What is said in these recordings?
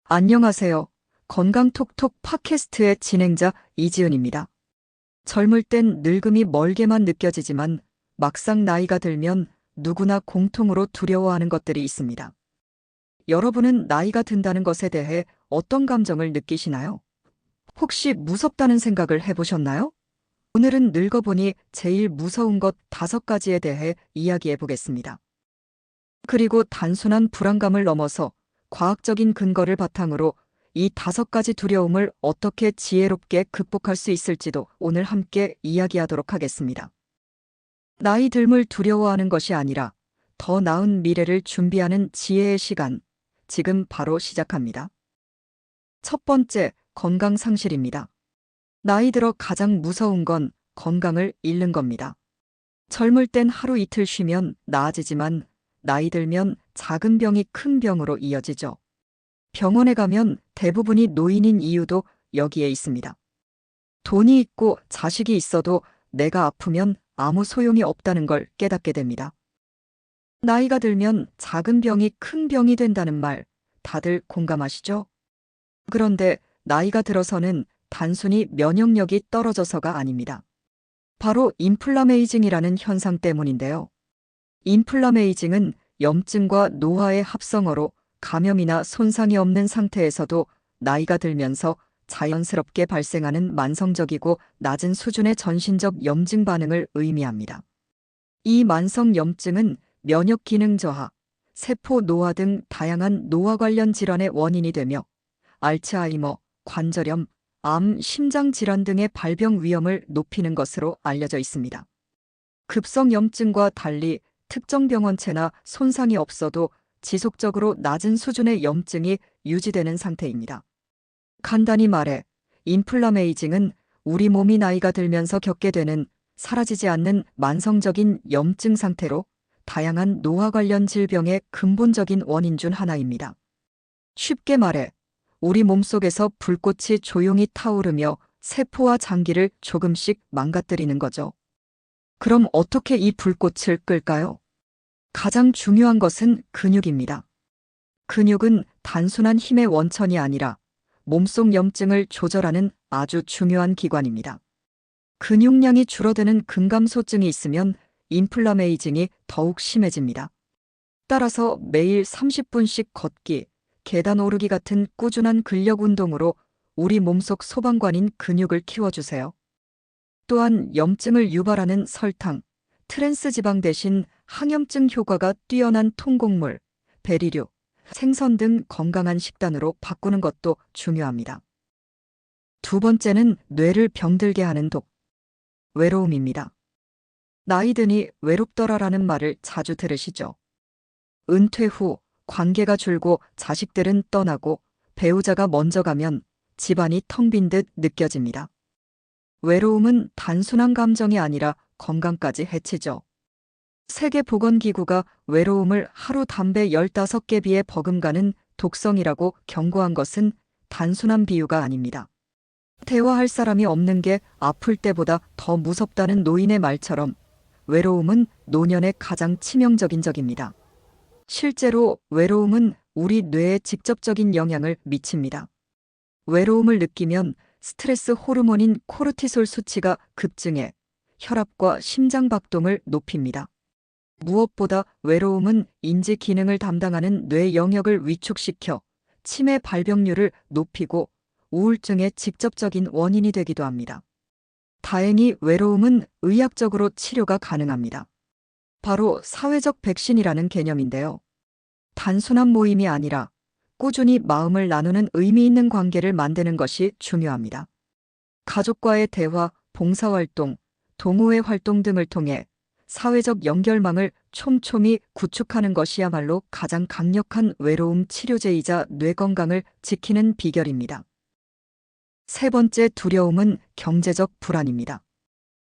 안녕하세요. 건강톡톡 팟캐스트의 진행자 이지은입니다. 젊을 땐 늙음이 멀게만 느껴지지만 막상 나이가 들면 누구나 공통으로 두려워하는 것들이 있습니다. 여러분은 나이가 든다는 것에 대해 어떤 감정을 느끼시나요? 혹시 무섭다는 생각을 해보셨나요? 오늘은 늙어보니 제일 무서운 것 5가지에 대해 이야기해 보겠습니다. 그리고 단순한 불안감을 넘어서 과학적인 근거를 바탕으로 이 5가지 두려움을 어떻게 지혜롭게 극복할 수 있을지도 오늘 함께 이야기하도록 하겠습니다. 나이 듦을 두려워하는 것이 아니라 더 나은 미래를 준비하는 지혜의 시간, 지금 바로 시작합니다. 첫 번째, 건강 상실입니다. 나이 들어 가장 무서운 건 건강을 잃는 겁니다. 젊을 땐 하루 이틀 쉬면 나아지지만 나이 들면 작은 병이 큰 병으로 이어지죠. 병원에 가면 대부분이 노인인 이유도 여기에 있습니다. 돈이 있고 자식이 있어도 내가 아프면 아무 소용이 없다는 걸 깨닫게 됩니다. 나이가 들면 작은 병이 큰 병이 된다는 말, 다들 공감하시죠? 그런데 나이가 들어서는 단순히 면역력이 떨어져서가 아닙니다. 바로 인플라메이징이라는 현상 때문인데요. 인플라메이징은 염증과 노화의 합성어로 감염이나 손상이 없는 상태에서도 나이가 들면서 자연스럽게 발생하는 만성적이고 낮은 수준의 전신적 염증 반응을 의미합니다. 이 만성 염증은 면역 기능 저하, 세포 노화 등 다양한 노화 관련 질환의 원인이 되며 알츠하이머, 관절염, 암, 심장 질환 등의 발병 위험을 높이는 것으로 알려져 있습니다. 급성 염증과 달리 특정 병원체나 손상이 없어도 지속적으로 낮은 수준의 염증이 유지되는 상태입니다. 간단히 말해, 인플라메이징은 우리 몸이 나이가 들면서 겪게 되는 사라지지 않는 만성적인 염증 상태로 다양한 노화 관련 질병의 근본적인 원인 중 하나입니다. 쉽게 말해, 우리 몸속에서 불꽃이 조용히 타오르며 세포와 장기를 조금씩 망가뜨리는 거죠. 그럼 어떻게 이 불꽃을 끌까요? 가장 중요한 것은 근육입니다. 근육은 단순한 힘의 원천이 아니라 몸속 염증을 조절하는 아주 중요한 기관입니다. 근육량이 줄어드는 근감소증이 있으면 인플라메이징이 더욱 심해집니다. 따라서 매일 30분씩 걷기, 계단 오르기 같은 꾸준한 근력 운동으로 우리 몸속 소방관인 근육을 키워주세요. 또한 염증을 유발하는 설탕, 트랜스 지방 대신 항염증 효과가 뛰어난 통곡물, 베리류, 생선 등 건강한 식단으로 바꾸는 것도 중요합니다. 두 번째는 뇌를 병들게 하는 독, 외로움입니다. 나이 드니 외롭더라라는 말을 자주 들으시죠? 은퇴 후 관계가 줄고 자식들은 떠나고 배우자가 먼저 가면 집안이 텅 빈 듯 느껴집니다. 외로움은 단순한 감정이 아니라 건강까지 해치죠. 세계보건기구가 외로움을 하루 담배 15개 비해 버금가는 독성이라고 경고한 것은 단순한 비유가 아닙니다. 대화할 사람이 없는 게 아플 때보다 더 무섭다는 노인의 말처럼 외로움은 노년의 가장 치명적인 적입니다. 실제로 외로움은 우리 뇌에 직접적인 영향을 미칩니다. 외로움을 느끼면 스트레스 호르몬인 코르티솔 수치가 급증해 혈압과 심장 박동을 높입니다. 무엇보다 외로움은 인지 기능을 담당하는 뇌 영역을 위축시켜 치매 발병률을 높이고 우울증의 직접적인 원인이 되기도 합니다. 다행히 외로움은 의학적으로 치료가 가능합니다. 바로 사회적 백신이라는 개념인데요. 단순한 모임이 아니라 꾸준히 마음을 나누는 의미 있는 관계를 만드는 것이 중요합니다. 가족과의 대화, 봉사활동, 동호회 활동 등을 통해 사회적 연결망을 촘촘히 구축하는 것이야말로 가장 강력한 외로움 치료제이자 뇌 건강을 지키는 비결입니다. 세 번째 두려움은 경제적 불안입니다.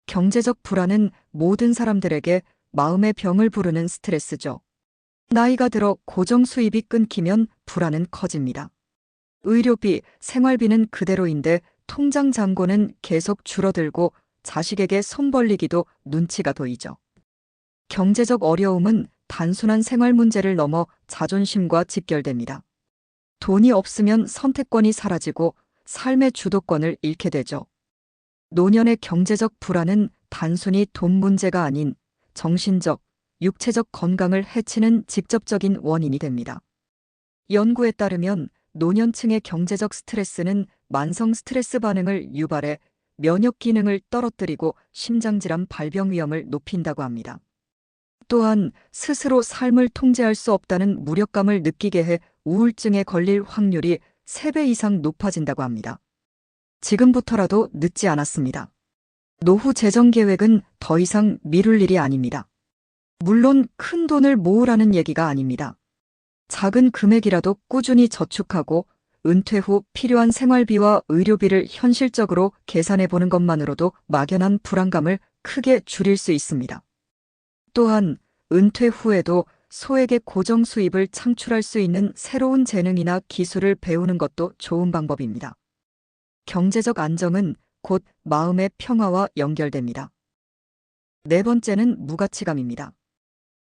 경제적 불안은 모든 사람들에게 마음의 병을 부르는 스트레스죠. 나이가 들어 고정 수입이 끊기면 불안은 커집니다. 의료비, 생활비는 그대로인데 통장 잔고는 계속 줄어들고 자식에게 손 벌리기도 눈치가 보이죠. 경제적 어려움은 단순한 생활 문제를 넘어 자존심과 직결됩니다. 돈이 없으면 선택권이 사라지고 삶의 주도권을 잃게 되죠. 노년의 경제적 불안은 단순히 돈 문제가 아닌 정신적, 육체적 건강을 해치는 직접적인 원인이 됩니다. 연구에 따르면 노년층의 경제적 스트레스는 만성 스트레스 반응을 유발해 면역 기능을 떨어뜨리고 심장질환 발병 위험을 높인다고 합니다. 또한 스스로 삶을 통제할 수 없다는 무력감을 느끼게 해 우울증에 걸릴 확률이 3배 이상 높아진다고 합니다. 지금부터라도 늦지 않았습니다. 노후 재정 계획은 더 이상 미룰 일이 아닙니다. 물론 큰 돈을 모으라는 얘기가 아닙니다. 작은 금액이라도 꾸준히 저축하고 은퇴 후 필요한 생활비와 의료비를 현실적으로 계산해 보는 것만으로도 막연한 불안감을 크게 줄일 수 있습니다. 또한 은퇴 후에도 소액의 고정 수입을 창출할 수 있는 새로운 재능이나 기술을 배우는 것도 좋은 방법입니다. 경제적 안정은 곧 마음의 평화와 연결됩니다. 4번째는 무가치감입니다.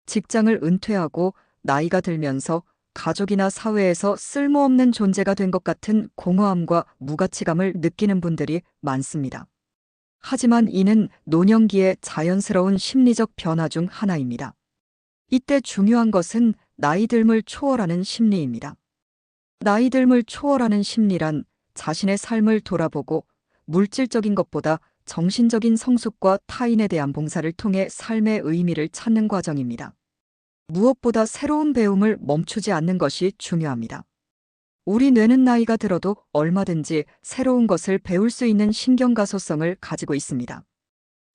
직장을 은퇴하고 나이가 들면서 가족이나 사회에서 쓸모없는 존재가 된 것 같은 공허함과 무가치감을 느끼는 분들이 많습니다. 하지만 이는 노년기의 자연스러운 심리적 변화 중 하나입니다. 이때 중요한 것은 나이 듦을 초월하는 심리입니다. 나이 듦을 초월하는 심리란 자신의 삶을 돌아보고 물질적인 것보다 정신적인 성숙과 타인에 대한 봉사를 통해 삶의 의미를 찾는 과정입니다. 무엇보다 새로운 배움을 멈추지 않는 것이 중요합니다. 우리 뇌는 나이가 들어도 얼마든지 새로운 것을 배울 수 있는 신경가소성을 가지고 있습니다.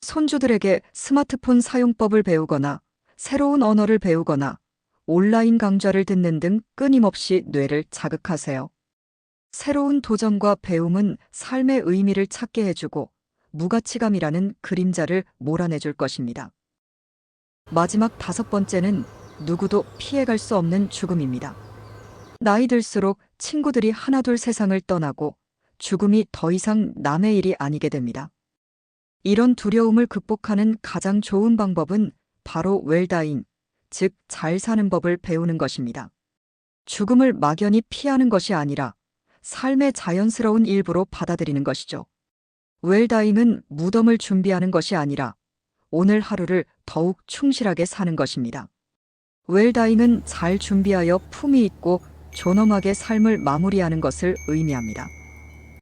손주들에게 스마트폰 사용법을 배우거나 새로운 언어를 배우거나 온라인 강좌를 듣는 등 끊임없이 뇌를 자극하세요. 새로운 도전과 배움은 삶의 의미를 찾게 해주고 무가치감이라는 그림자를 몰아내줄 것입니다. 마지막 5번째는 누구도 피해갈 수 없는 죽음입니다. 나이 들수록 친구들이 하나둘 세상을 떠나고 죽음이 더 이상 남의 일이 아니게 됩니다. 이런 두려움을 극복하는 가장 좋은 방법은 바로 웰다잉, 즉 잘 사는 법을 배우는 것입니다. 죽음을 막연히 피하는 것이 아니라 삶의 자연스러운 일부로 받아들이는 것이죠. 웰다잉은 무덤을 준비하는 것이 아니라 오늘 하루를 더욱 충실하게 사는 것입니다. 웰다잉은 잘 준비하여 품위 있고 존엄하게 삶을 마무리하는 것을 의미합니다.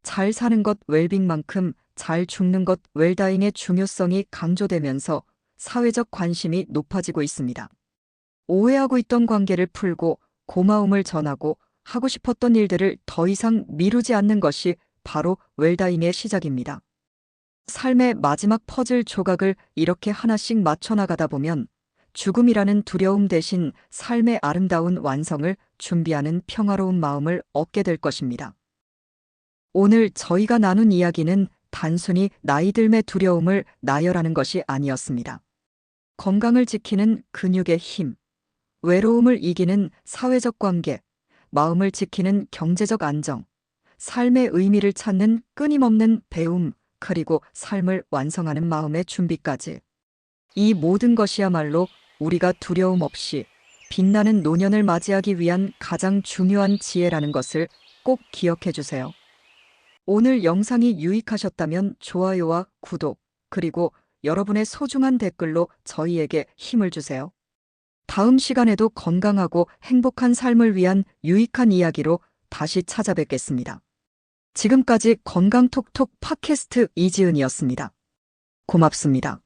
잘 사는 것 웰빙만큼 잘 죽는 것 웰다잉의 중요성이 강조되면서 사회적 관심이 높아지고 있습니다. 오해하고 있던 관계를 풀고 고마움을 전하고 하고 싶었던 일들을 더 이상 미루지 않는 것이 바로 웰다잉의 시작입니다. 삶의 마지막 퍼즐 조각을 이렇게 하나씩 맞춰나가다 보면 죽음이라는 두려움 대신 삶의 아름다운 완성을 준비하는 평화로운 마음을 얻게 될 것입니다. 오늘 저희가 나눈 이야기는 단순히 나이 듦의 두려움을 나열하는 것이 아니었습니다. 건강을 지키는 근육의 힘, 외로움을 이기는 사회적 관계, 마음을 지키는 경제적 안정, 삶의 의미를 찾는 끊임없는 배움, 그리고 삶을 완성하는 마음의 준비까지. 이 모든 것이야말로 우리가 두려움 없이 빛나는 노년을 맞이하기 위한 가장 중요한 지혜라는 것을 꼭 기억해 주세요. 오늘 영상이 유익하셨다면 좋아요와 구독, 그리고 여러분의 소중한 댓글로 저희에게 힘을 주세요. 다음 시간에도 건강하고 행복한 삶을 위한 유익한 이야기로 다시 찾아뵙겠습니다. 지금까지 건강톡톡 팟캐스트 이지은이었습니다. 고맙습니다.